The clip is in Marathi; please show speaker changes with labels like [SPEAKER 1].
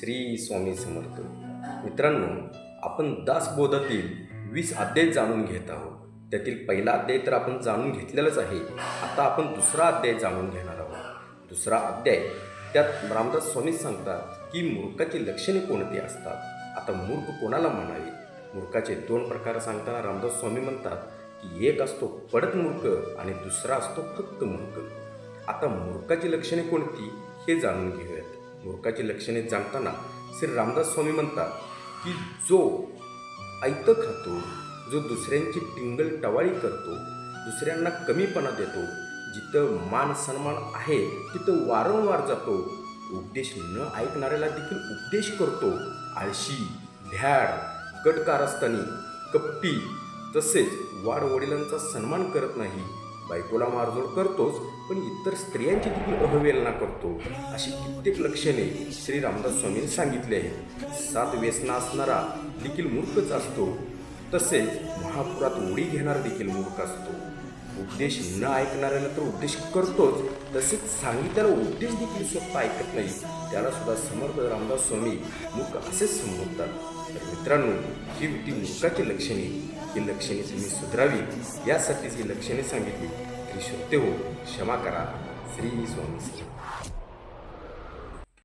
[SPEAKER 1] श्री स्वामी समर्थ. मित्रांनो, आपण दासबोधातील 20 अध्याय जाणून घेत आहोत. त्यातील पहिला अध्याय तर आपण जाणून घेतलेलाच आहे. आता आपण दुसरा अध्याय जाणून घेणार आहोत. दुसरा अध्याय त्यात रामदास स्वामी सांगतात की मूर्खाची लक्षणे कोणती असतात. आता मूर्ख कोणाला म्हणावे? मूर्खाचे 2 प्रकार सांगताना रामदास स्वामी म्हणतात की एक असतो पडत मूर्ख आणि दुसरा असतो फक्त मूर्ख. आता मूर्खाची लक्षणे कोणती हे जाणून घेऊयात. मूर्खाची लक्षणे जाणताना श्री रामदास स्वामी म्हणतात की जो ऐतं खातो, जो दुसऱ्यांची टिंगल टवाळी करतो, दुसऱ्यांना कमीपणा देतो, जिथं मान सन्मान आहे तिथं वारंवार जातो, उपदेश न ऐकणाऱ्याला देखील उपदेश करतो, आळशी, भ्याड, कटकारस्थानी, कपटी, तसेच वाडवडिलांचा सन्मान करत नाही, बायकोला मारझोड करतोच पण इतर स्त्रियांची देखील अवहेलना करतो, अशी कित्येक लक्षणे श्री रामदास स्वामींनी सांगितले आहेत. 7 व्यसना असणारा देखील मूर्खच असतो, तसेच महापुरात उडी घेणारा देखील मूर्ख असतो. उपदेश न ऐकणाऱ्याला तर उपदेश करतोच, तसेच सांगितलेला उपदेश देखील स्वतः ऐकत नाही, त्याला सुद्धा समर्थ रामदास स्वामी मूर्ख असेच संबोधतात. तर मित्रांनो, ही होती मूर्खाची लक्षणे. ही लक्षणे तुम्ही सुधारावी यासाठीच ही लक्षणे सांगितली. श्री श्रोते हो, क्षमा करा. श्री स्वामी.